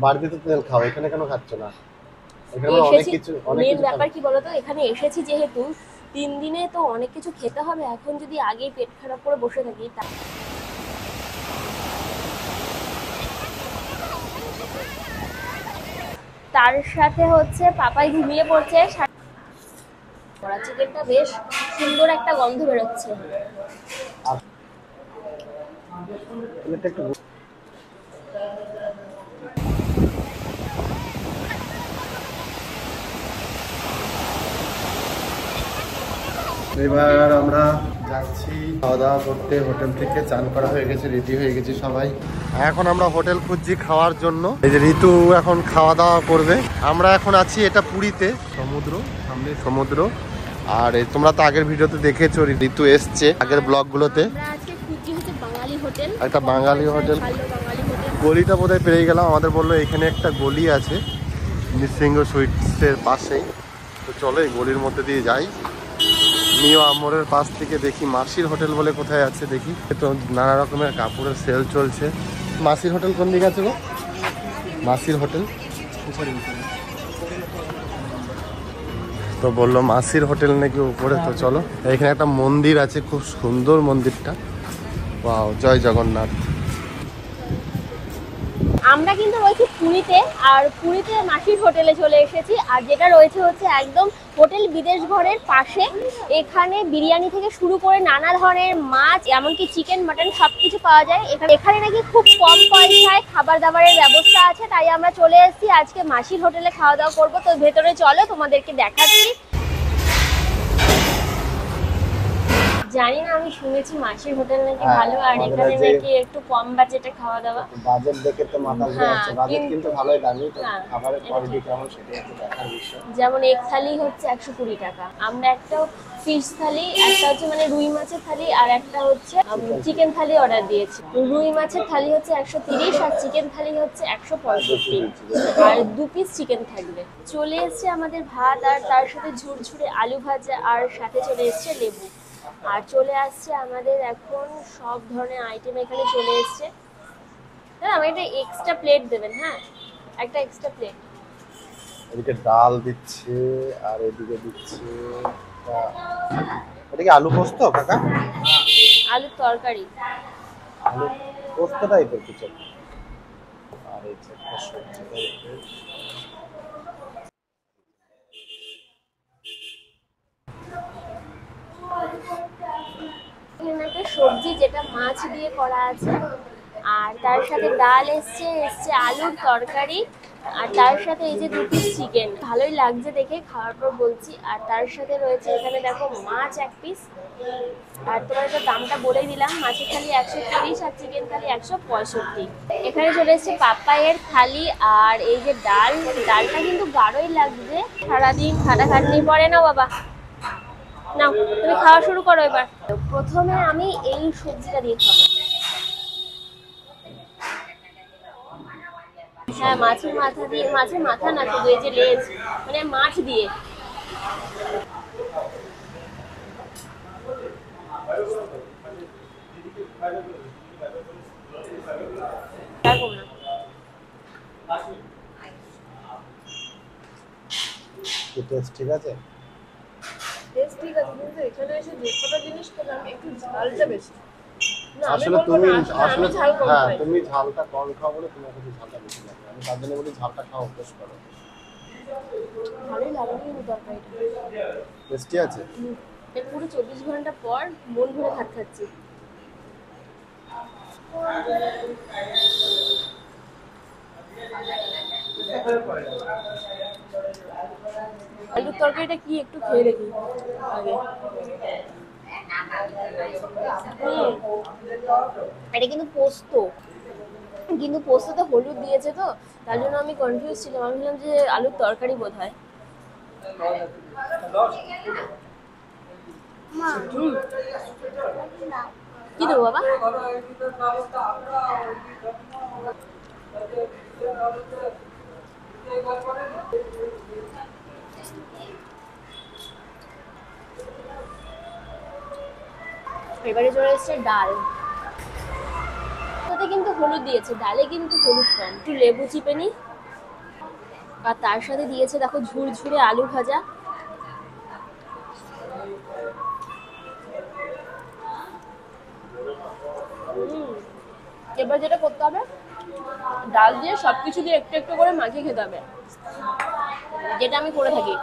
বাড়িতে তো তেল খাও, এখানে কেন খাচ্ছ না? এখানে অনেক এসেছি, কিছু মেন ব্যাপার কি বলতো, এখানে এসেছি যেহেতু 3 দিনে তো অনেক কিছু খেতে হবে। এখন যদি আগেই পেট খারাপ করে বসে থাকি তার সাথে হচ্ছে পাপাই ঘুমিয়ে পড়ছে। কড়া চিকেনটা বেশ সুন্দর একটা গন্ধ বেরোচ্ছে। আর এটা একটু এবার আমরা যাচ্ছি খাওয়া দাওয়া করতে। হোটেল থেকে চান করা হয়ে গেছে, রেডি হয়ে গেছি সবাই। এখন আমরা হোটেল খুঁজছি খাওয়ার জন্য। এই যে ঋতু এখন খাওয়া দাওয়া করবে। আমরা এখন আছি এটা পুরীতে, সমুদ্র, সামনে সমুদ্র। আর তোমরা তো আগের ভিডিওতে দেখেছো ঋতু এসছে আগের ব্লগগুলোতে। একটা বাঙালি হোটেল, গলিটা বোধহয় পেরিয়ে গেলাম। আমাদের বললো এখানে একটা গলি আছে নৃসিংহ সুইটসের পাশেই, তো চলো এই গলির মধ্যে দিয়ে যাই। নিউ আমরের পাশ থেকে দেখি মাসির হোটেল বলে কোথায় আছে দেখি। তো নানা রকমের কাপড়ের সেল চলছে। মাসির হোটেল কোন দিকে আছে গো? মাসির হোটেল তো বললো মাসির হোটেল নাকি উপরে। তো চলো, এখানে একটা মন্দির আছে, খুব সুন্দর মন্দিরটা। ওয়াও, জয় জগন্নাথ। আমরা কিন্তু রয়েছি পুরীতে, আর পুরীতে মাসির হোটেলে চলে এসেছি। আর যেটা রয়েছে হচ্ছে একদম হোটেল বিদেশ ঘরের পাশে। এখানে বিরিয়ানি থেকে শুরু করে নানা ধরনের মাছ, এমনকি চিকেন, মাটন সবকিছু পাওয়া যায়। এখানে নাকি খুব কম পয়সায় খাবার দাবারের ব্যবস্থা আছে। তাই আমরা চলে এসেছি আজকে মাসির হোটেলে খাওয়া দাওয়া করবো। তো ভেতরে চলো, তোমাদেরকে দেখাচ্ছি। জানি না, আমি শুনেছি মাসির হোটেল নাকি ভালো, আর এখানে নাকি একটু কম বাজেটে খাওয়া দাওয়া। বাজেট দেখে তো মাথা ঘুরে যাচ্ছে। বাজেট কিন্তু ভালোই দামি, খাবারের কোয়ালিটি কেমন সেটা হচ্ছে দেখার বিষয়। যেমন এক থালি হচ্ছে 120 টাকা। আমরা একটা ফিশ থালি, একটা হচ্ছে মানে রুই মাছের থালি, আর একটা হচ্ছে চিকেন থালি অর্ডার দিয়েছি। রুই মাছের থালি হচ্ছে 130, আর চিকেন থালি হচ্ছে 165, আর 2 পিস চিকেন থাকবে। চলে এসছে আমাদের ভাত, আর তার সাথে ঝুরঝুরে আলু ভাজা, আর সাথে চলে এসছে লেবু। আর চলে আসছে আমাদের এখন সব ধরনের আইটেম এখানে চলে এসছে। হ্যাঁ, আমাকে একটা এক্সট্রা প্লেট দেবেন। হ্যাঁ, একটা এক্সট্রা প্লেট। এদিকে ডাল দিচ্ছে, আর এদিকে দিচ্ছে এটা কি আলু পোস্ত কাকা? আলুর তরকারি, আলু পোস্ত টাইপের কিছু। আর এই যে একটা সবজি টাইপের। এখানে একটা সবজি যেটা মাছ দিয়ে করা আছে, আর তার সাথে ডাল এসছে আলুর তরকারি, আর তার সাথে এই যে 2 পিস চিকেন। ভালোই লাগছে দেখে, খাওয়ার পর বলছি। আর তার সাথে রয়েছে এখানে দেখো মাছ 1 পিস। আর তোমার তো দামটা বলেই দিলাম, মাছের থালি 130, আর চিকেন থালি 165। এখানে চলে এসছে পাপাইয়ের থালি, আর এই যে ডালটা কিন্তু গাঢ়ই লাগছে। সারাদিন খাটাখাটনি পড়ে না বাবা। নাও, তুমি খাওয়া শুরু করো এবার। প্রথমে আমি এই সবজিটা দিয়ে খাবো। হ্যাঁ, মাছের মাথা দিয়ে, মাছের মাথা না, শুধু এই যে লেজ, মানে মাছ দিয়ে। টেস্ট ঠিক আছে? টেস্ট ঠিক আছে, কিন্তু এখানে এসে যে কটা জিনিস খেলাম একটু ঝালটা বেশি। আসলে তুমি আসলে হ্যাঁ, তুমি ঝালটা কম খাও বলে তোমার কাছে ঝালটা বেশি লাগে। আমি তার জন্য বলি ঝালটা খাওয়া অভ্যাস করো। ভালোই লাগলো কিন্তু তরকারিটা। টেস্টি আছে। এর পুরো 24 ঘন্টা পর মন ভরে ভাত খাচ্ছি। আলুর তরকারিটা কি একটু খেয়ে দেখি আগে। এটা কিন্তু পোস্ত, কিন্তু পোস্ততে হলুদ দিয়েছে, তো তার জন্য আমি কনফিউজ ছিলাম। আমি ভাবলাম যে আলুর তরকারি বোধ হয়। কি দেবো বাবা? এবারে চলে এসছে ডাল। ওতে কিন্তু হলুদ দিয়েছে, ডালে কিন্তু হলুদ কম। একটু লেবু চিপে নি। আর তার সাথে দিয়েছে দেখো ঝুরঝুরে আলু ভাজা। এবার যেটা করতে হবে, ডাল দিয়ে সবকিছু দিয়ে একটু একটু করে মাখিয়ে খেতে হবে, যেটা আমি করে থাকি।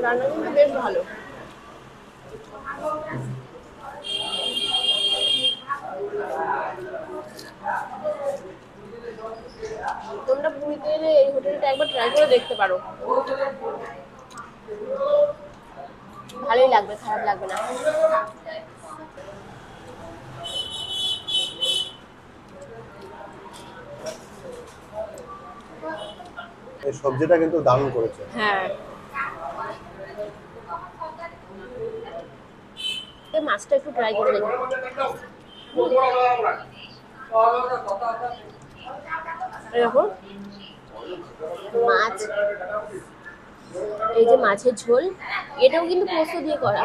রান্না কিন্তু বেশ ভালো। তোমরা পুরীতে এলে এই হোটেলটা একবার ট্রাই করে দেখতে পারো, ভালোই লাগবে, খারাপ লাগবে না। এই সবজিটা কিন্তু দারুণ করেছে। হ্যাঁ, মাছটা একটু ট্রাই করে দেখো। দেখো মাছ, এই যে মাছের ঝোল, এটাও কিন্তু পোস্ত দিয়ে করা।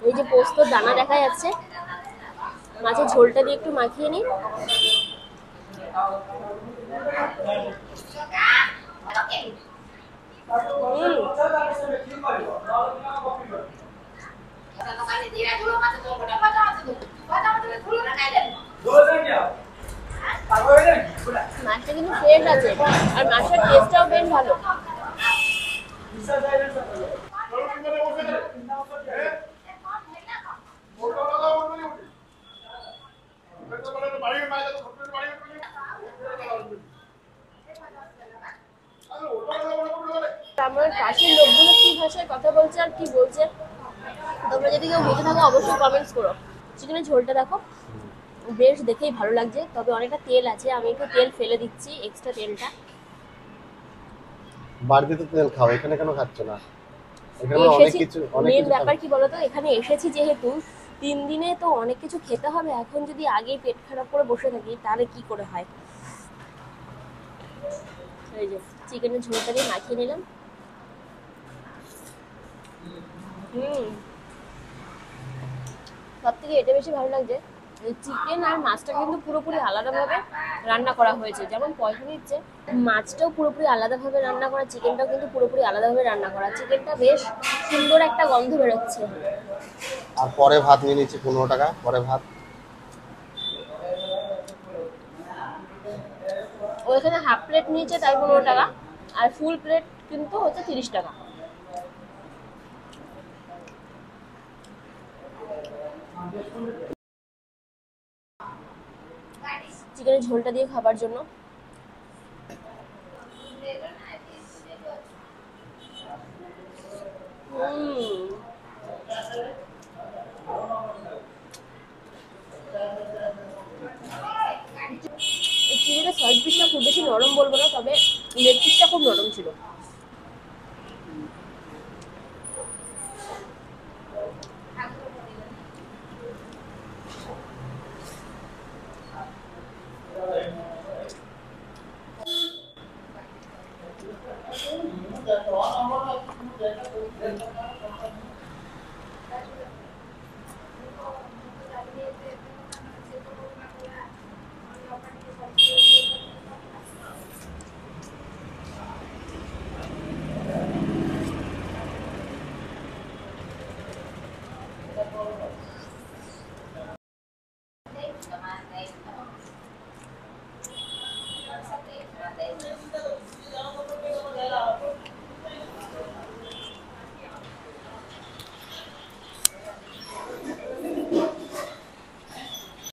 এই যে পোস্তর দানা দেখা যাচ্ছে, মাছের ঝোলটা দিয়ে একটু মাখিয়ে নিই। মাছটা কিন্তু ফ্রেশ আছে, আর মাছের টেস্টটাও বেশ ভালো। আমার পাশের লোকগুলো কি ভাষায় কথা বলছে আর কি বলছে, তোমরা যদি কেউ বুঝে থাকো অবশ্যই কমেন্টস করো। চিকেনের ঝোলটা দেখো, বেশ দেখেই ভালো লাগছে, তবে অনেকটা তেল আছে, আমি একটু তেল ফেলে দিচ্ছি, এক্সট্রা তেলটা। বাড়িতে তো তেল খাও, এখানে কেন খাচ্ছ না? এখানে অনেক কিছু মেন ব্যাপার কি বলতো, এখানে এসেছি যেহেতু 3 দিনে তো অনেক কিছু খেতে হবে, এখন যদি আগেই পেট খারাপ করে বসে থাকি তাহলে কি করে হয়। এই যে চিকেনের ঝোলটা দিয়ে মাখিয়ে নিলাম। সব থেকে এটা বেশি ভালো লাগছে, চিকেন আর মাছটা কিন্তু পুরোপুরি আলাদাভাবে রান্না করা হয়েছে। যেমন পয়সা নিচ্ছে, মাছটাও পুরোপুরি আলাদাভাবে রান্না করা, চিকেনটাও কিন্তু পুরোপুরি আলাদাভাবে রান্না করা। চিকেনটা বেশ সুন্দর একটা গন্ধ বেরোচ্ছে। আর পরে ভাত নিয়ে নিচ্ছি 15 টাকা, পরে ভাত। ওইখানে হাফ প্লেট নিয়েছে তাই 15 টাকা, আর ফুল প্লেট কিন্তু হচ্ছে 30 টাকা। চিকেনের ঝোলটা দিয়ে খাবার জন্য চিকেনের সাইড পিসটা খুব বেশি নরম বলবো না, তবে লেগ পিসটা খুব নরম ছিল।